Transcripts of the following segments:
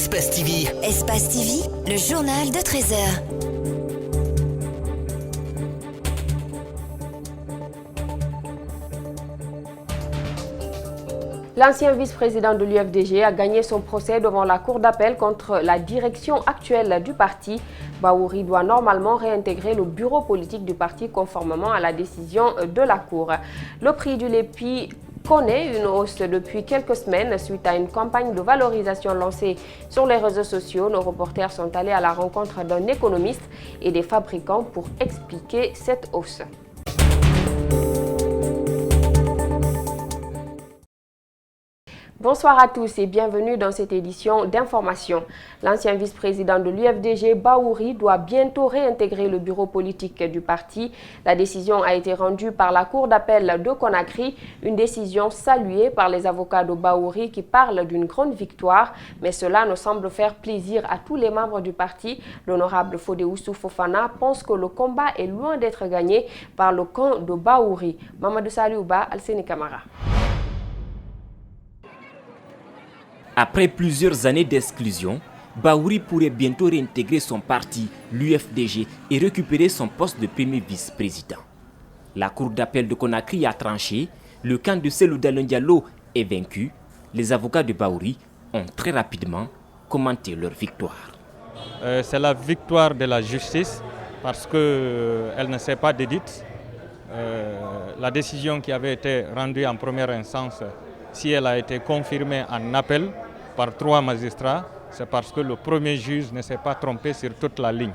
Espace TV. Espace TV, le journal de 13h. L'ancien vice-président de l'UFDG a gagné son procès devant la cour d'appel contre la direction actuelle du parti. Bahouri doit normalement réintégrer le bureau politique du parti conformément à la décision de la cour. Le prix du Lépi connaît une hausse depuis quelques semaines suite à une campagne de valorisation lancée sur les réseaux sociaux. Nos reporters sont allés à la rencontre d'un économiste et des fabricants pour expliquer cette hausse. Bonsoir à tous et bienvenue dans cette édition d'information. L'ancien vice-président de l'UFDG, Bahouri, doit bientôt réintégrer le bureau politique du parti. La décision a été rendue par la cour d'appel de Conakry, une décision saluée par les avocats de Bahouri qui parlent d'une grande victoire, mais cela ne semble faire plaisir à tous les membres du parti. L'honorable Fodéoussou Fofana pense que le combat est loin d'être gagné par le camp de Bahouri. Mamadou Saliouba, Alseni Kamara. Après plusieurs années d'exclusion, Bahouri pourrait bientôt réintégrer son parti, l'UFDG, et récupérer son poste de premier vice-président. La cour d'appel de Conakry a tranché, le camp de Cellou Dalein Diallo est vaincu. Les avocats de Bahouri ont très rapidement commenté leur victoire. C'est la victoire de la justice parce qu'elle ne s'est pas dédite. La décision qui avait été rendue en première instance, si elle a été confirmée en appel par 3 magistrats, c'est parce que le premier juge ne s'est pas trompé sur toute la ligne.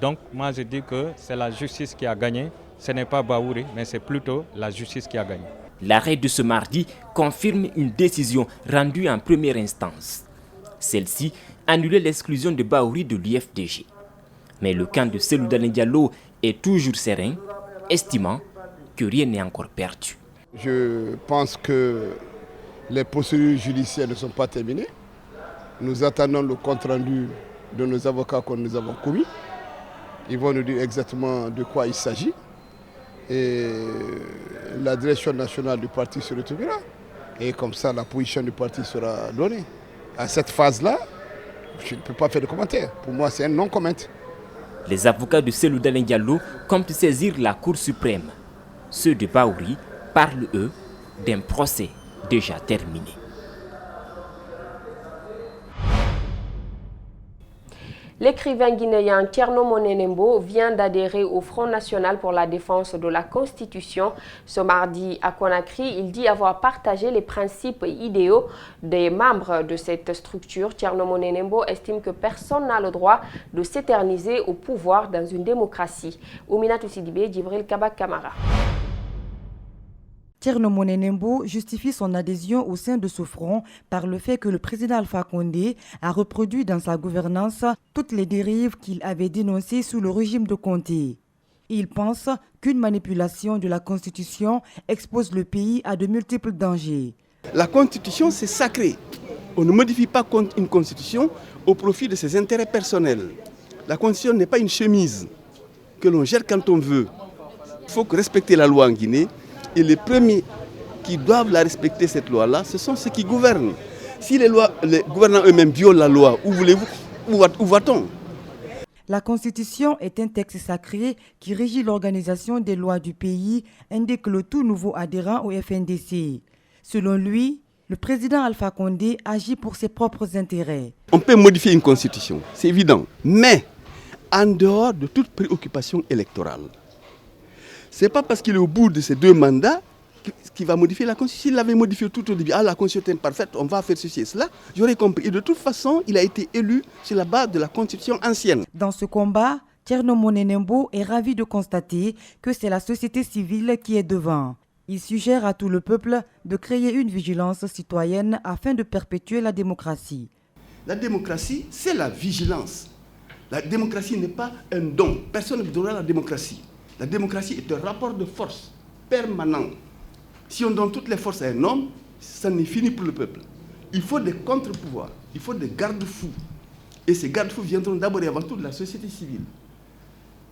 Donc moi je dis que c'est la justice qui a gagné, ce n'est pas Bahouri, mais c'est plutôt la justice qui a gagné. L'arrêt de ce mardi confirme une décision rendue en première instance. Celle-ci annulait l'exclusion de Bahouri de l'UFDG. Mais le camp de Cellou Dalein Diallo est toujours serein, estimant que rien n'est encore perdu. Je pense que les procédures judiciaires ne sont pas terminées. Nous attendons le compte-rendu de nos avocats que nous avons commis. Ils vont nous dire exactement de quoi il s'agit. Et la direction nationale du parti se retrouvera. Et comme ça, la position du parti sera donnée. À cette phase-là, je ne peux pas faire de commentaires. Pour moi, c'est un non-comment. Les avocats de Cellou Dalein Diallo comptent saisir la Cour suprême. Ceux de Bahouri parlent, eux, d'un procès déjà terminé. L'écrivain guinéen Thierno Monenembo vient d'adhérer au Front national pour la défense de la Constitution. Ce mardi à Conakry, il dit avoir partagé les principes idéaux des membres de cette structure. Thierno Monenembo estime que personne n'a le droit de s'éterniser au pouvoir dans une démocratie. Ouminatou Sidibé, Djibril Kabak Kamara. Thierno Monenembo justifie son adhésion au sein de ce front par le fait que le président Alpha Condé a reproduit dans sa gouvernance toutes les dérives qu'il avait dénoncées sous le régime de Conté. Il pense qu'une manipulation de la Constitution expose le pays à de multiples dangers. La Constitution, c'est sacré. On ne modifie pas une Constitution au profit de ses intérêts personnels. La Constitution n'est pas une chemise que l'on jette quand on veut. Il faut respecter la loi en Guinée. Et les premiers qui doivent la respecter, cette loi-là, ce sont ceux qui gouvernent. Si les gouvernants eux-mêmes violent la loi, où va-t-on ? La Constitution est un texte sacré qui régit l'organisation des lois du pays, indique le tout nouveau adhérent au FNDC. Selon lui, le président Alpha Condé agit pour ses propres intérêts. On peut modifier une Constitution, c'est évident, mais en dehors de toute préoccupation électorale. Ce n'est pas parce qu'il est au bout de ses 2 mandats qu'il va modifier la Constitution. S'il l'avait modifié tout au début, la Constitution est imparfaite, on va faire ceci et cela, j'aurais compris. Et de toute façon, il a été élu sur la base de la Constitution ancienne. Dans ce combat, Thierno Monenembo est ravi de constater que c'est la société civile qui est devant. Il suggère à tout le peuple de créer une vigilance citoyenne afin de perpétuer la démocratie. La démocratie, c'est la vigilance. La démocratie n'est pas un don. Personne ne donnera la démocratie. La démocratie est un rapport de force permanent. Si on donne toutes les forces à un homme, ça n'est fini pour le peuple. Il faut des contre-pouvoirs, il faut des garde-fous. Et ces garde-fous viendront d'abord et avant tout de la société civile,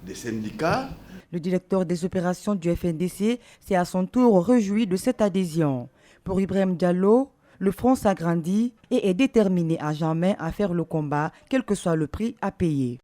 des syndicats. Le directeur des opérations du FNDC s'est à son tour réjoui de cette adhésion. Pour Ibrahim Diallo, le front s'agrandit et est déterminé à jamais à faire le combat, quel que soit le prix à payer.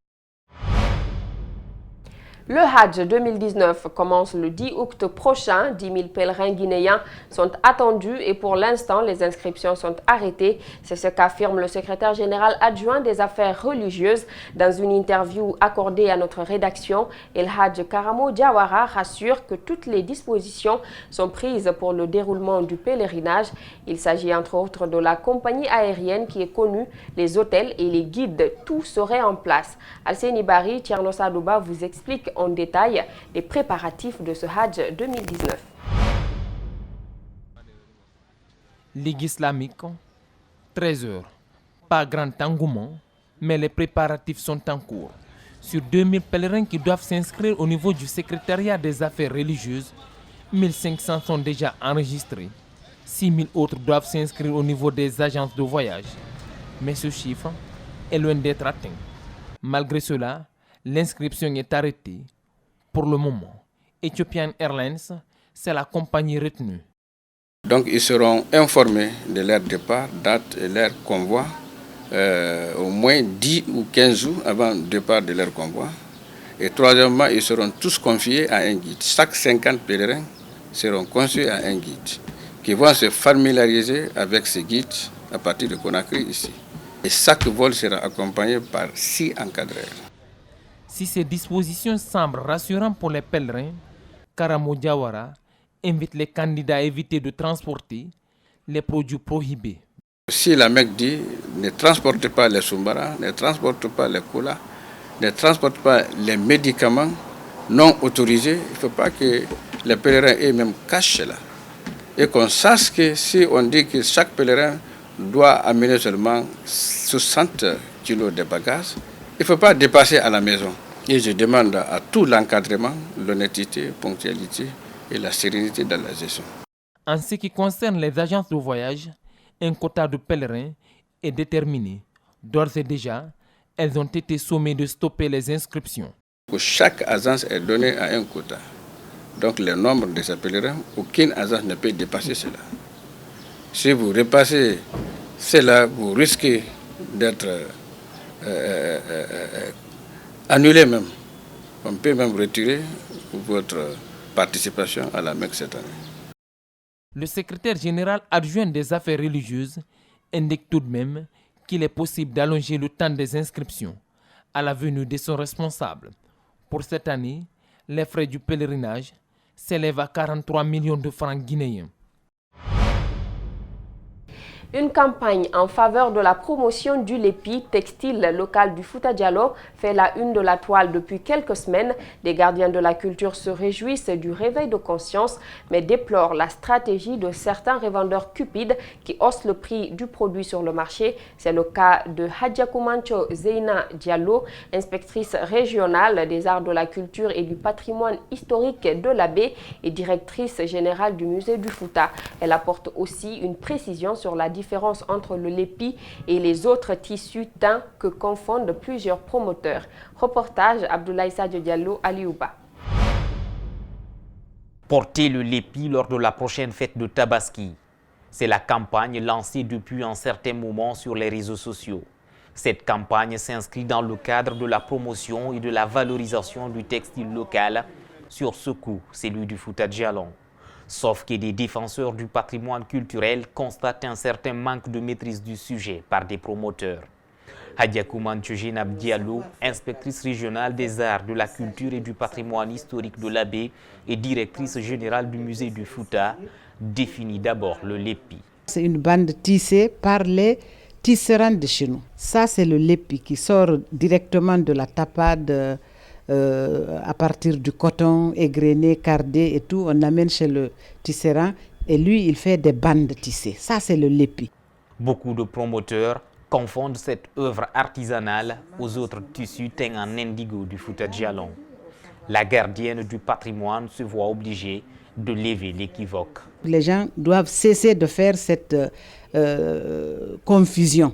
Le Hajj 2019 commence le 10 août prochain. 10 000 pèlerins guinéens sont attendus et pour l'instant, les inscriptions sont arrêtées. C'est ce qu'affirme le secrétaire général adjoint des affaires religieuses dans une interview accordée à notre rédaction. El Hadj Karamo Diawara rassure que toutes les dispositions sont prises pour le déroulement du pèlerinage. Il s'agit entre autres de la compagnie aérienne qui est connue, les hôtels et les guides. Tout serait en place. Alseni Bari, Tierno Sadouba vous explique en détail les préparatifs de ce Hajj 2019. Ligue islamique, 13 heures. Pas grand engouement, mais les préparatifs sont en cours. Sur 2000 pèlerins qui doivent s'inscrire au niveau du secrétariat des affaires religieuses, 1500 sont déjà enregistrés. 6000 autres doivent s'inscrire au niveau des agences de voyage. Mais ce chiffre est loin d'être atteint. Malgré cela, l'inscription est arrêtée. Pour le moment, Ethiopian Airlines, c'est la compagnie retenue. Donc ils seront informés de leur départ, date et leur convoi, au moins 10 ou 15 jours avant le départ de leur convoi. Et troisièmement, ils seront tous confiés à un guide. Chaque 50 pèlerins seront confiés à un guide qui vont se familiariser avec ces guides à partir de Conakry ici. Et chaque vol sera accompagné par 6 encadreurs. Si ces dispositions semblent rassurantes pour les pèlerins, Karamo Diawara invite les candidats à éviter de transporter les produits prohibés. Si la Mecque dit ne transportez pas les soumbaras, ne transportez pas les colas, ne transportez pas les médicaments non autorisés, il ne faut pas que les pèlerins eux-mêmes cachent cela. Et qu'on sache que si on dit que chaque pèlerin doit amener seulement 60 kilos de bagages, il ne faut pas dépasser à la maison. Et je demande à tout l'encadrement, l'honnêteté, la ponctualité et la sérénité dans la gestion. En ce qui concerne les agences de voyage, un quota de pèlerins est déterminé. D'ores et déjà, elles ont été sommées de stopper les inscriptions. Chaque agence est donnée à un quota. Donc le nombre de ces pèlerins, aucune agence ne peut dépasser cela. Si vous repassez cela, vous risquez d'être annulé même. On peut même retirer votre participation à la Mecque cette année. Le secrétaire général adjoint des affaires religieuses indique tout de même qu'il est possible d'allonger le temps des inscriptions à la venue de son responsable. Pour cette année, les frais du pèlerinage s'élèvent à 43 millions de francs guinéens. Une campagne en faveur de la promotion du lépi textile local du Fouta Djallon fait la une de la toile depuis quelques semaines. Les gardiens de la culture se réjouissent du réveil de conscience, mais déplorent la stratégie de certains revendeurs cupides qui haussent le prix du produit sur le marché. C'est le cas de Hadjakoumancho Zeina Diallo, inspectrice régionale des arts de la culture et du patrimoine historique de la baie et directrice générale du musée du Fouta. Elle apporte aussi une précision sur la différence entre le lépi et les autres tissus teints que confondent plusieurs promoteurs. Reportage Abdoulaye Sadio Diallo, Aliouba. Porter le lépi lors de la prochaine fête de Tabaski. C'est la campagne lancée depuis un certain moment sur les réseaux sociaux. Cette campagne s'inscrit dans le cadre de la promotion et de la valorisation du textile local, sur ce coup, celui du Fouta Djallon. Sauf que des défenseurs du patrimoine culturel constatent un certain manque de maîtrise du sujet par des promoteurs. Hadjakoumancho Zeina Diallo, inspectrice régionale des arts, de la culture et du patrimoine historique de la baie et directrice générale du musée du Fouta, définit d'abord le lépi. C'est une bande tissée par les tisserands de chez nous. Ça, c'est le lépi qui sort directement de la tapade. À partir du coton égrené, cardé et tout, on amène chez le tisserand et lui, il fait des bandes tissées. Ça, c'est le lépi. Beaucoup de promoteurs confondent cette œuvre artisanale aux autres tissus teints en indigo du Fouta Djallon. La gardienne du patrimoine se voit obligée de lever l'équivoque. Les gens doivent cesser de faire cette confusion.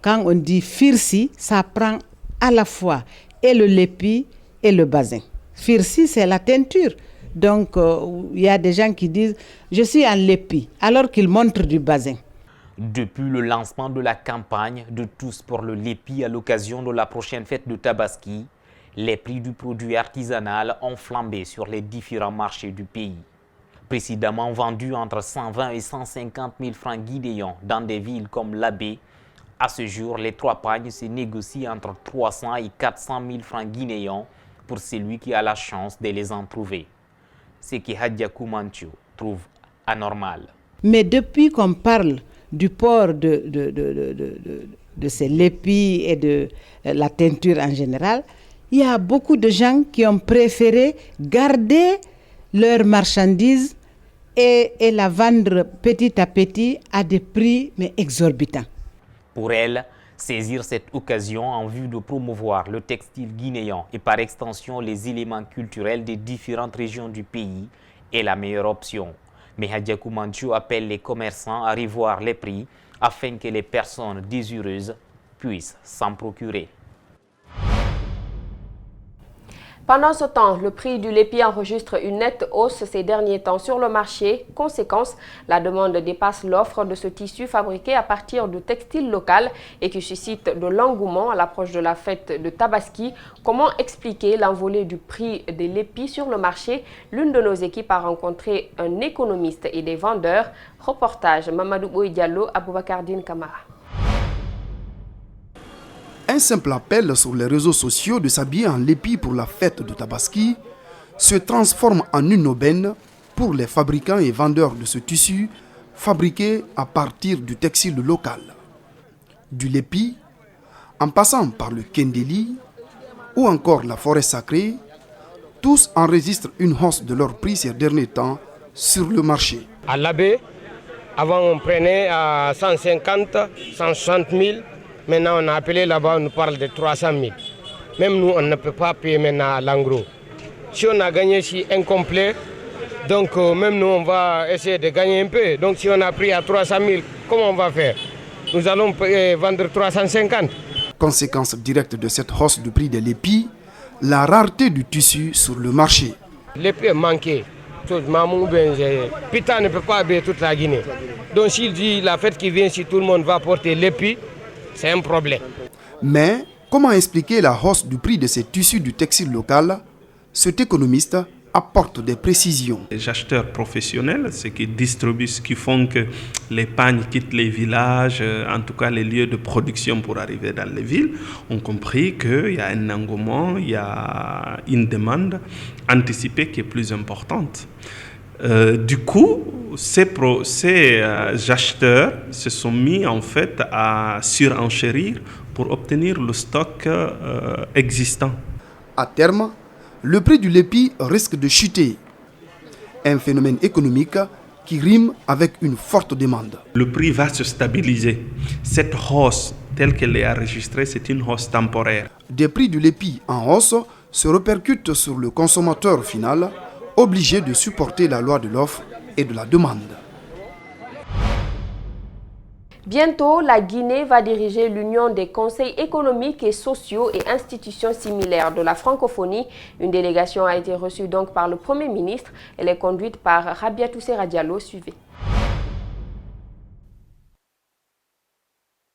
Quand on dit firsi, ça prend à la fois et le lépi et le bazin. Firsi, c'est la teinture. Donc, il y a des gens qui disent « je suis en lépi » alors qu'ils montrent du bazin. Depuis le lancement de la campagne de Tous pour le Lépi à l'occasion de la prochaine fête de Tabaski, les prix du produit artisanal ont flambé sur les différents marchés du pays. Précédemment vendus entre 120 et 150 000 francs guinéens dans des villes comme Labé, à ce jour, les 3 pagnes se négocient entre 300 et 400 000 francs guinéens pour celui qui a la chance de les en trouver. Ce qui Hadja Koumancho trouve anormal. Mais depuis qu'on parle du port de ces lépis et de la teinture en général, il y a beaucoup de gens qui ont préféré garder leurs marchandises et la vendre petit à petit à des prix mais exorbitants. Pour elle, saisir cette occasion en vue de promouvoir le textile guinéen et par extension les éléments culturels des différentes régions du pays est la meilleure option. Mais Hadja Koumancho appelle les commerçants à revoir les prix afin que les personnes désireuses puissent s'en procurer. Pendant ce temps, le prix du lépi enregistre une nette hausse ces derniers temps sur le marché. Conséquence, la demande dépasse l'offre de ce tissu fabriqué à partir de textiles local et qui suscite de l'engouement à l'approche de la fête de Tabaski. Comment expliquer l'envolée du prix des lépis sur le marché? L'une de nos équipes a rencontré un économiste et des vendeurs. Reportage Mamadou Boy Diallo, Aboubakar Din Kamara. Un simple appel sur les réseaux sociaux de s'habiller en lépi pour la fête de Tabaski se transforme en une aubaine pour les fabricants et vendeurs de ce tissu fabriqué à partir du textile local. Du lépi, en passant par le kendeli ou encore la forêt sacrée, tous enregistrent une hausse de leur prix ces derniers temps sur le marché. À l'abbé, avant on prenait à 150, 160 000. Maintenant, on a appelé là-bas, on nous parle de 300 000. Même nous, on ne peut pas payer maintenant à l'engros. Si on a gagné ici incomplet, donc même nous, on va essayer de gagner un peu. Donc si on a pris à 300 000, comment on va faire? Nous allons vendre 350. Conséquence directe de cette hausse du prix des lépis, la rareté du tissu sur le marché. L'épi est manqué. Pita ne peut pas habiller toute la Guinée. Donc s'il dit la fête qui vient, si tout le monde va porter l'épi, c'est un problème. Mais comment expliquer la hausse du prix de ces tissus du textile local? Cet économiste apporte des précisions. Les acheteurs professionnels, ceux qui distribuent, ce qui font que les pagnes quittent les villages, en tout cas les lieux de production pour arriver dans les villes, ont compris qu'il y a un engouement, il y a une demande anticipée qui est plus importante. Du coup, ces acheteurs se sont mis en fait à surenchérir pour obtenir le stock existant. À terme, le prix du lépi risque de chuter. Un phénomène économique qui rime avec une forte demande. Le prix va se stabiliser. Cette hausse telle qu'elle est enregistrée, c'est une hausse temporaire. Des prix du lépi en hausse se répercutent sur le consommateur final, obligé de supporter la loi de l'offre et de la demande. Bientôt, la Guinée va diriger l'Union des conseils économiques et sociaux et institutions similaires de la francophonie. Une délégation a été reçue donc par le Premier ministre. Elle est conduite par Rabiatou Serra Diallo. Suivez.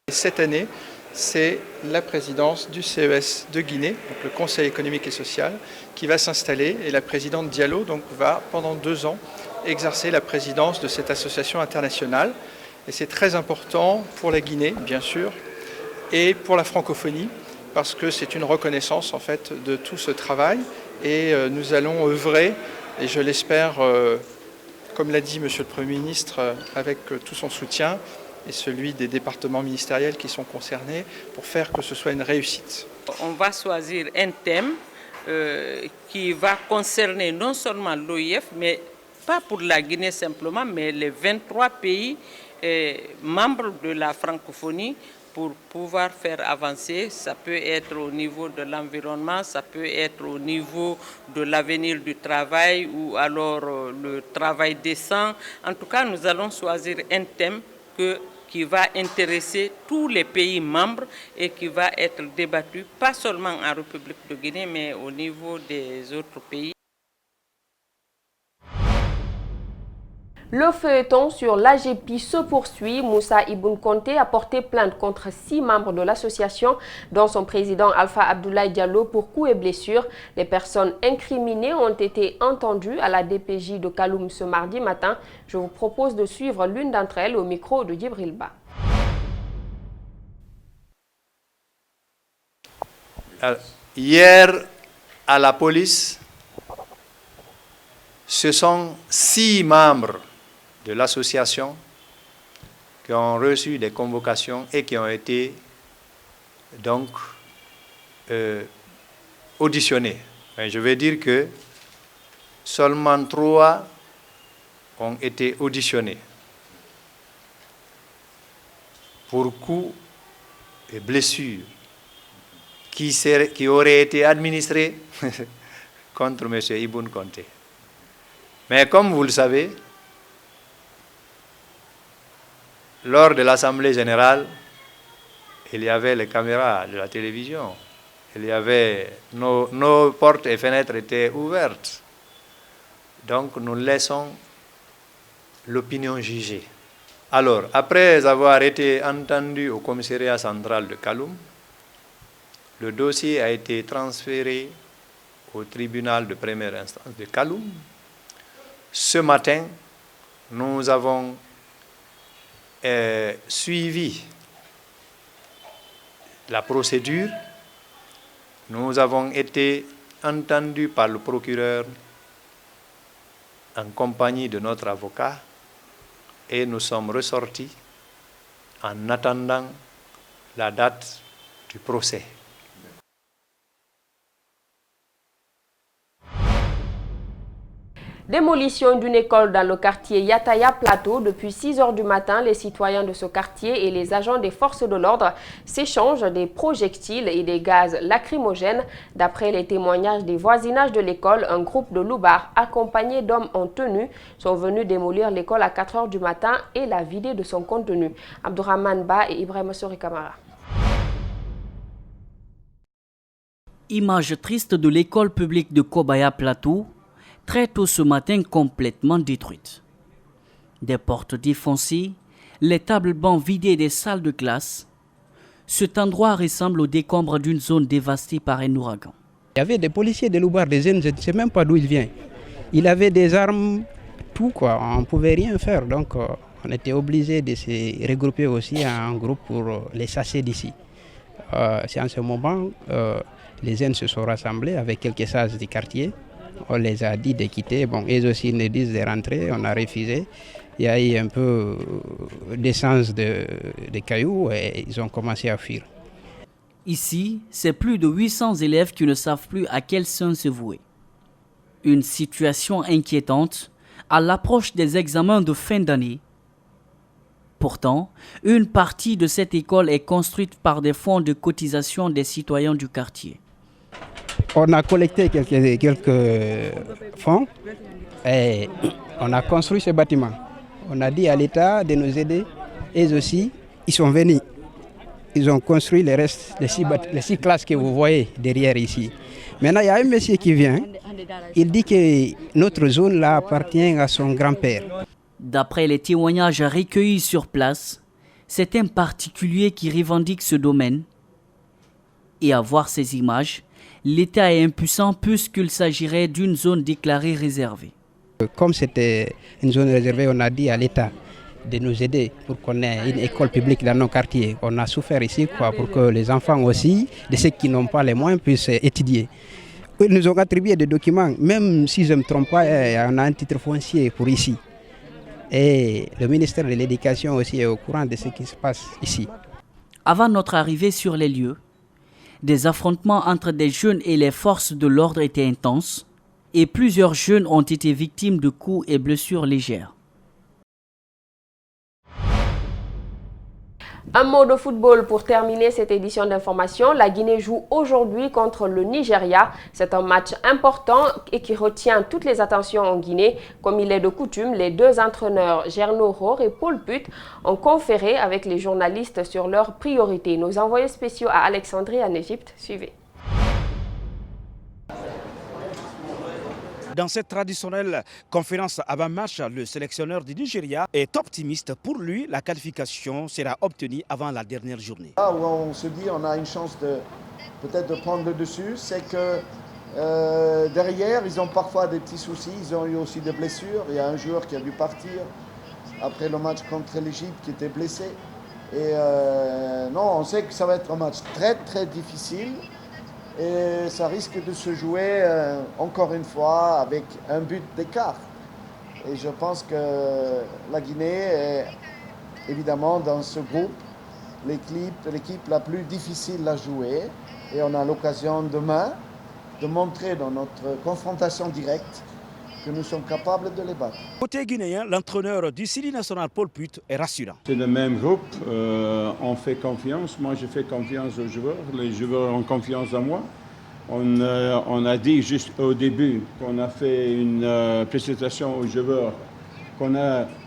Cette année, c'est la présidence du CES de Guinée, donc le Conseil économique et social, qui va s'installer. Et la présidente Diallo donc, va, pendant 2 ans, exercer la présidence de cette association internationale. Et c'est très important pour la Guinée, bien sûr, et pour la francophonie, parce que c'est une reconnaissance en fait de tout ce travail. Et nous allons œuvrer, et je l'espère, comme l'a dit Monsieur le Premier ministre, avec tout son soutien et celui des départements ministériels qui sont concernés, pour faire que ce soit une réussite. On va choisir un thème qui va concerner non seulement l'OIF, mais pas pour la Guinée simplement, mais les 23 pays membres de la francophonie pour pouvoir faire avancer. Ça peut être au niveau de l'environnement, ça peut être au niveau de l'avenir du travail ou alors le travail décent. En tout cas, nous allons choisir un thème qui va intéresser tous les pays membres et qui va être débattu pas seulement en République de Guinée, mais au niveau des autres pays. Le feuilleton sur l'AGEPI se poursuit. Moussa Ibn Konté a porté plainte contre 6 membres de l'association, dont son président Alpha Abdoulaye Diallo pour coups et blessures. Les personnes incriminées ont été entendues à la DPJ de Kaloum ce mardi matin. Je vous propose de suivre l'une d'entre elles au micro de Djibril Ba. Hier, à la police, ce sont 6 membres de l'association qui ont reçu des convocations et qui ont été donc auditionnés. Je veux dire que seulement 3 ont été auditionnés pour coups et blessures qui auraient été administrés contre M. Ibn Konté. Mais comme vous le savez, lors de l'Assemblée générale, il y avait les caméras de la télévision, il y avait nos portes et fenêtres étaient ouvertes. Donc nous laissons l'opinion juger. Alors, après avoir été entendu au commissariat central de Kaloum, le dossier a été transféré au tribunal de première instance de Kaloum. Ce matin, nous avons suivi la procédure. Nous avons été entendus par le procureur en compagnie de notre avocat et nous sommes ressortis en attendant la date du procès. Démolition d'une école dans le quartier Yataya Plateau. Depuis 6 heures du matin, les citoyens de ce quartier et les agents des forces de l'ordre s'échangent des projectiles et des gaz lacrymogènes. D'après les témoignages des voisinages de l'école, un groupe de loupards accompagné d'hommes en tenue sont venus démolir l'école à 4 heures du matin et la vider de son contenu. Abdourahmane Ba et Ibrahim Sori Kamara. Image triste de l'école publique de Kobaya Plateau, très tôt ce matin complètement détruite. Des portes défoncées, les tables bancs vidées des salles de classe. Cet endroit ressemble au décombre d'une zone dévastée par un ouragan. Il y avait des policiers, des loupards, des jeunes, je ne sais même pas d'où ils viennent. Il avait des armes, tout quoi, on ne pouvait rien faire. Donc on était obligé de se regrouper aussi en groupe pour les chasser d'ici. C'est en ce moment, les jeunes se sont rassemblés avec quelques sages du quartier. On les a dit de quitter. Bon, ils aussi nous disent de rentrer. On a refusé. Il y a eu un peu d'essence de cailloux et ils ont commencé à fuir. Ici, c'est plus de 800 élèves qui ne savent plus à quel sein se vouer. Une situation inquiétante à l'approche des examens de fin d'année. Pourtant, une partie de cette école est construite par des fonds de cotisation des citoyens du quartier. On a collecté quelques fonds et on a construit ce bâtiment. On a dit à l'État de nous aider. Et aussi, ils sont venus. Ils ont construit les restes, les 6 classes que vous voyez derrière ici. Maintenant, il y a un monsieur qui vient. Il dit que notre zone là appartient à son grand-père. D'après les témoignages recueillis sur place, c'est un particulier qui revendique ce domaine. Et à voir ces images, l'État est impuissant puisqu'il s'agirait d'une zone déclarée réservée. Comme c'était une zone réservée, on a dit à l'État de nous aider pour qu'on ait une école publique dans nos quartiers. On a souffert ici pour que les enfants aussi, de ceux qui n'ont pas les moyens, puissent étudier. Ils nous ont attribué des documents, même si je ne me trompe pas, on a un titre foncier pour ici. Et le ministère de l'Éducation aussi est au courant de ce qui se passe ici. Avant notre arrivée sur les lieux, des affrontements entre des jeunes et les forces de l'ordre étaient intenses et plusieurs jeunes ont été victimes de coups et blessures légères. Un mot de football pour terminer cette édition d'information. La Guinée joue aujourd'hui contre le Nigeria. C'est un match important et qui retient toutes les attentions en Guinée. Comme il est de coutume, les 2 entraîneurs Gerno Rohr et Paul Put ont conféré avec les journalistes sur leurs priorités. Nos envoyés spéciaux à Alexandrie en Égypte, suivez. Dans cette traditionnelle conférence avant-match, le sélectionneur du Nigeria est optimiste. Pour lui, la qualification sera obtenue avant la dernière journée. Là où on se dit on a une chance peut-être de prendre le dessus, c'est que derrière, ils ont parfois des petits soucis. Ils ont eu aussi des blessures. Il y a un joueur qui a dû partir après le match contre l'Égypte qui était blessé. Et non, on sait que ça va être un match très très difficile. Et ça risque de se jouer encore une fois avec un but d'écart. Et je pense que la Guinée est évidemment dans ce groupe l'équipe la plus difficile à jouer. Et on a l'occasion demain de montrer dans notre confrontation directe que nous sommes capables de les battre. Côté guinéen, l'entraîneur du Sili National, Paul Put, est rassurant. C'est le même groupe, on fait confiance. Moi, je fais confiance aux joueurs. Les joueurs ont confiance en moi. On a dit juste au début qu'on a fait une présentation aux joueurs,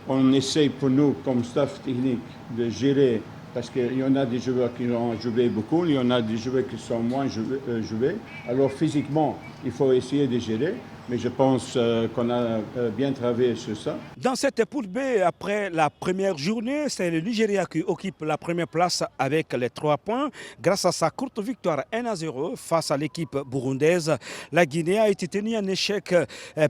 on essaie pour nous, comme staff technique, de gérer. Parce qu'il y en a des joueurs qui ont joué beaucoup, il y en a des joueurs qui sont moins joués. Alors physiquement, il faut essayer de gérer, mais je pense qu'on a bien travaillé sur ça. Dans cette poule B, après la première journée, c'est le Nigeria qui occupe la première place avec les 3 points. Grâce à sa courte victoire 1-0 face à l'équipe burundaise, la Guinée a été tenue en échec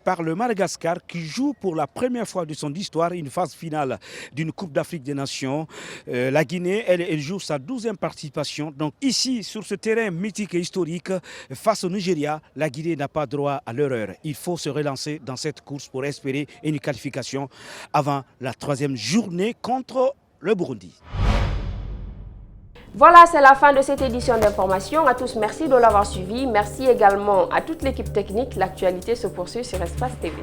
par le Madagascar qui joue pour la première fois de son histoire une phase finale d'une Coupe d'Afrique des Nations. La Guinée, elle joue sa 12e participation. Donc ici, sur ce terrain mythique et historique, face au Nigeria, la Guinée n'a pas droit à l'erreur. Il faut se relancer dans cette course pour espérer une qualification avant la 3e journée contre le Burundi. Voilà, c'est la fin de cette édition d'information. À tous, merci de l'avoir suivi. Merci également à toute l'équipe technique. L'actualité se poursuit sur Espace TV.